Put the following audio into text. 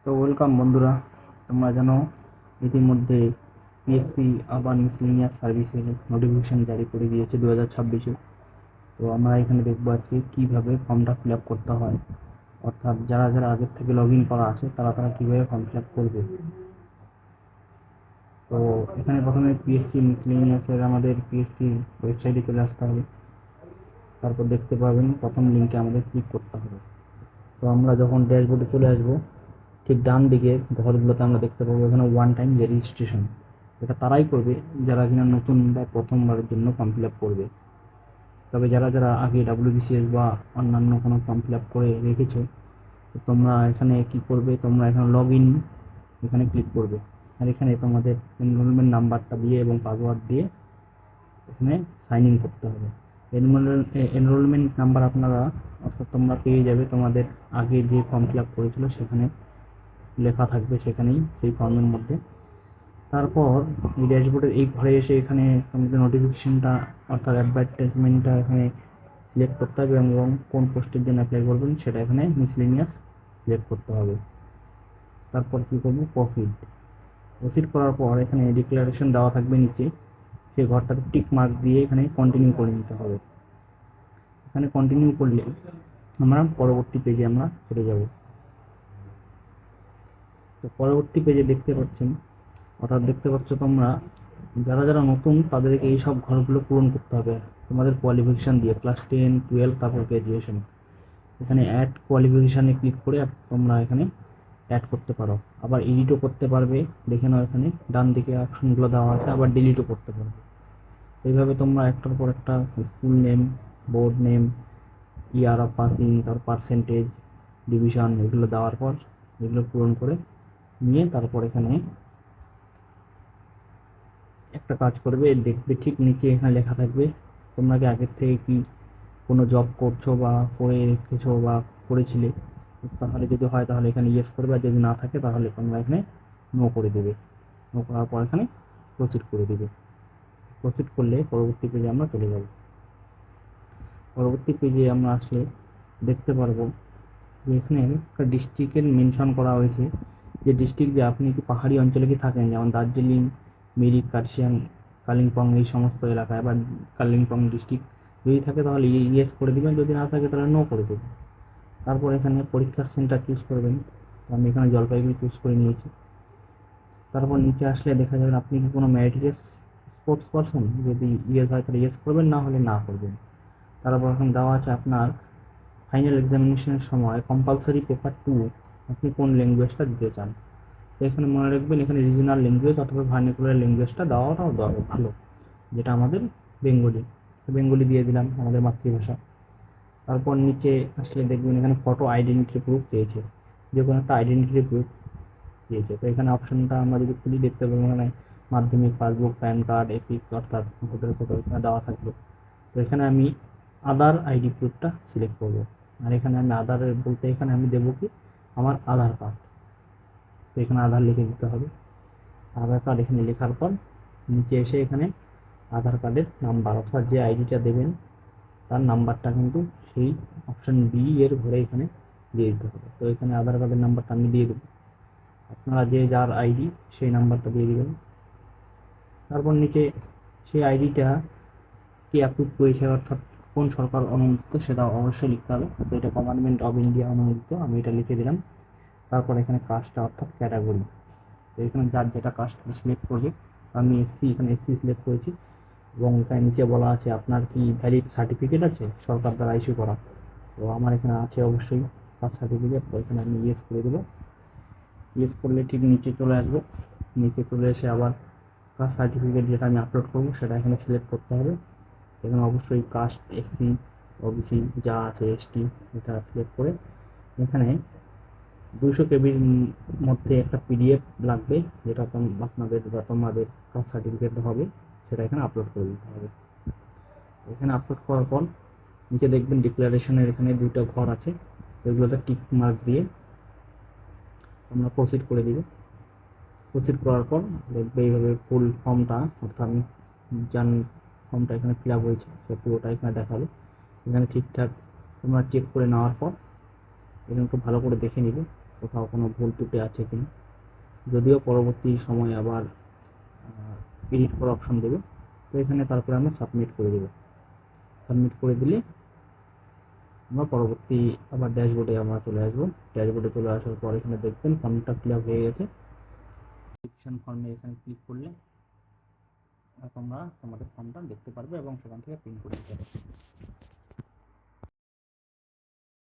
তো ওয়েলকাম বন্ধুরা, তোমরা জানো ইতিমধ্যে পিএসসি আবার মিসেলেনিয়াস সার্ভিসের নোটিফিকেশন জারি করে দিয়েছে 2026-এ। তো আমরা এখানে দেখবো আজকে কীভাবে ফর্মটা ফিল আপ করতে হয়, অর্থাৎ যারা যারা আগের থেকে লগ ইন করা আছে তারা তারা কীভাবে ফর্ম ফিল আপ করবে। তো এখানে প্রথমে পিএসসি মিসেলেনিয়াসের আমাদের পিএসসি ওয়েবসাইটে চলে আসতে হবে। তারপর দেখতে পাবেন প্রথম লিঙ্কে আমাদের ক্লিক করতে হবে। তো আমরা যখন ড্যাশবোর্ডে চলে আসবো, ঠিক ডান দিকে ঘরগুলোতে আমরা দেখতে পাবো এখানে ওয়ান টাইম যে রেজিস্ট্রেশন, এটা তারাই করবে যারা কিনা নতুন বা প্রথমবারের জন্য ফর্ম ফিল আপ করবে। তবে যারা যারা আগে ডাব্লিউবিসিএস বা অন্যান্য কোনো ফর্ম ফিল আপ করে রেখেছো, তো তোমরা এখানে কি করবে, তোমরা এখানে লগ ইন এখানে ক্লিক করবে। আর এখানে তোমাদের এনরোলমেন্ট নাম্বারটা দিয়ে এবং পাসওয়ার্ড দিয়ে এখানে সাইন ইন করতে হবে। এনরোলমেন্ট নাম্বার আপনারা অর্থাৎ তোমরা পেয়ে যাবে তোমাদের আগে যে ফর্ম ফিল আপ করেছিল সেখানে লেখা থাকবে, সেখানেই সেই ফর্মের মধ্যে। তারপর এই ড্যাশবোর্ডের এই ঘরে এসে এখানে তোমাদের নোটিফিকেশনটা অর্থাৎ অ্যাডভার্টাইজমেন্টটা এখানে সিলেক্ট করতে হবে এবং কোন পোস্টের জন্য অ্যাপ্লাই করবেন সেটা এখানে মিসলেনিয়াস সিলেক্ট করতে হবে। তারপর কী করবো, প্রসিড করার পর এখানে ডিক্লারেশন দেওয়া থাকবে নিচে, সেই ঘরটাতে টিক মার্ক দিয়ে এখানে কন্টিনিউ করে নিতে হবে। এখানে কন্টিনিউ করলে আমরা পরবর্তী পেজে আমরা চলে যাব। তো পরবর্তী পেজে দেখতে পাচ্ছেন, অর্থাৎ দেখতে পাচ্ছ তোমরা যারা যারা নতুন তাদেরকে এই সব ঘরগুলো পূরণ করতে হবে তোমাদের কোয়ালিফিকেশান দিয়ে, ক্লাস 10, 12, তারপর গ্র্যাজুয়েশন। এখানে অ্যাড কোয়ালিফিকেশানে ক্লিক করে তোমরা এখানে অ্যাড করতে পারো, আবার এডিটও করতে পারবে। দেখে নাও এখানে ডান দিকে অপশনগুলো দেওয়া আছে, আবার ডিলিটও করতে পারবে। এইভাবে তোমরা একটার পর একটা school name, board name, year of passing, তার পার্সেন্টেজ, ডিভিশন, এগুলো দেওয়ার পর এগুলো পূরণ করে নিয়ে তারপর এখানে একটা কাজ করবে, দেখবে ঠিক নিচে এখানে লেখা থাকবে তোমরা কি আগের থেকে কি কোনো জব করছো বা করে রেখেছো বা করেছিলে। তাহলে যদি হয় তাহলে এখানে ইয়েস করবে, আর যদি না থাকে তাহলে তোমরা এখানে নো করে দেবে। নো করার পর এখানে প্রসিড করে দেবে। প্রসিড করলে পরবর্তী পেজে আমরা চলে যাব। পরবর্তী পেজে আমরা আসলে দেখতে পারবো যে এখানে একটা ডিস্ট্রিক্টের মেনশন করা হয়েছে, যে ডিস্ট্রিক্ট, যে আপনি কি পাহাড়ি অঞ্চলে কি থাকেন, যেমন দার্জিলিং, মিরিক, কার্শিয়াং, কালিম্পং, এই সমস্ত এলাকায়, বা কালিম্পং ডিস্ট্রিক্ট যদি থাকে তাহলে ইয়েস করে দেবেন, যদি না থাকে তাহলে নো করে দেবেন। তারপর এখানে পরীক্ষার সেন্টার চুজ করবেন। আমি এখানে জলপাইগুড়ি চুজ করে নিয়েছি। তারপর নিচে আসলে দেখা যাবে আপনি কি কোনো ম্যারিটাস স্পোর্টস পারসন, যদি ইয়েস হয় তাহলে ইয়েস করবেন, না হলে না করবেন। তারপর এখন দেওয়া আছে আপনার ফাইনাল এক্সামিনেশনের সময় কম্পালসারি পেপার 2 আপনি কোন ল্যাঙ্গুয়েজটা দিতে চান। তো এখানে মনে রাখবেন এখানে রিজনাল ল্যাঙ্গুয়েজ অথবা ভার্নিকুলার ল্যাঙ্গুয়েজটা দেওয়াটাও ভালো, যেটা আমাদের বেঙ্গলি। তো বেঙ্গলি দিয়ে দিলাম, আমাদের মাতৃভাষা। তারপর নিচে আসলে দেখবেন এখানে ফটো আইডেন্টিটি প্রুফ চেয়েছে, যে কোনো একটা আইডেন্টিটি প্রুফ চেয়েছে। তো এখানে অপশনটা আমরা যদি খুলি দেখতে পাবো এখানে মাধ্যমিক পাসবুক, প্যান কার্ড, এপিক অর্থাৎ ভোটার ফটো এখানে দেওয়া থাকবে। তো এখানে আমি আদার আইডি প্রুফটা সিলেক্ট করব। আর এখানে আমি আধারের বলতে এখানে আমি দেবো কি আমার আধার কার্ড। তো এখানে আধার লিখে দিতে হবে। আধার কার্ড এখানে লেখার পর নিচে এসে এখানে আধার কার্ডের নাম্বার অর্থাৎ যে আইডিটা দেবেন তার নাম্বারটা কিন্তু সেই অপশান বি এর ঘরে এখানে দিয়ে দিতে হবে। তো এখানে আধার কার্ডের নাম্বারটা আমি দিয়ে দেবো, আপনারা যে যার আইডি সেই নাম্বারটা দিয়ে দেবেন। তারপর নিচে সেই আইডিটা কে অ্যাপ্রুভ করেছে অর্থাৎ কোন সরকার অনুমোদিত সেটা অবশ্যই লিখতে হবে। তো এটা গভর্নমেন্ট অফ ইন্ডিয়া অনুমোদিত, আমি এটা লিখে দিলাম। তারপর এখানে কাস্টটা অর্থাৎ ক্যাটাগরি, তো এখানে যার যেটা কাস্ট সিলেক্ট করবে। আমি এসসি, এখানে এসসি সিলেক্ট করেছি। এবং এখানে নিচে বলা আছে আপনার কি ভ্যালিড সার্টিফিকেট আছে সরকার দ্বারা ইস্যু করা। তো আমার এখানে আছে অবশ্যই কাস্ট সার্টিফিকেট। তো এখানে আমি ইয়েস করে দেবো। ইয়েস করলে ঠিক নিচে চলে আসবো। নিচে চলে এসে আবার কাস্ট সার্টিফিকেট যেটা আমি আপলোড করবো সেটা এখানে সিলেক্ট করতে হবে। এখানে অবশ্যই কাস্ট, এসসি, ওবিসি যা আছে, এসটি, এটা সিলেক্ট করে এখানে 200 কেবির মধ্যে একটা পিডিএফ লাগবে, যেটা আপনাদের বা তোমাদের কাস্ট সার্টিফিকেট হবে, সেটা এখানে আপলোড করে দিতে হবে। এখানে আপলোড করার পর নিচে দেখবেন ডিক্লারেশনের এখানে দুটো ঘর আছে, এগুলোতে টিক মার্ক দিয়ে আমরা প্রসিড করে দিব। প্রসিড করার পর দেখবে এইভাবে ফুল ফর্মটা অর্থাৎ যান ফর্মটা এখানে ফিল আপ হয়েছে সে পুরোটা এখানে দেখাবে। এখানে ঠিকঠাক তোমরা চেক করে নেওয়ার পর এখানে একটু ভালো করে দেখে নিবে। কোথাও কোনো ভুল ত্রুটি আছে কিনা, যদিও পরবর্তী সময়ে আবার এডিট করার অপশন দেবে। তো এখানে তারপরে আমরা সাবমিট করে দেবো। সাবমিট করে দিলে আমরা পরবর্তী আবার ড্যাশবোর্ডে আমরা চলে আসবো। ড্যাশবোর্ডে চলে আসার পর এখানে দেখবেন ফর্মটা ফিল আপ হয়ে গেছে। অ্যাপ্লিকেশন ফর্মে এখানে ক্লিক করলে তোমরা তোমাদের ফর্মটা দেখতে পারবে এবং সেখান থেকে প্রিন্ট করে নিতে পারবে।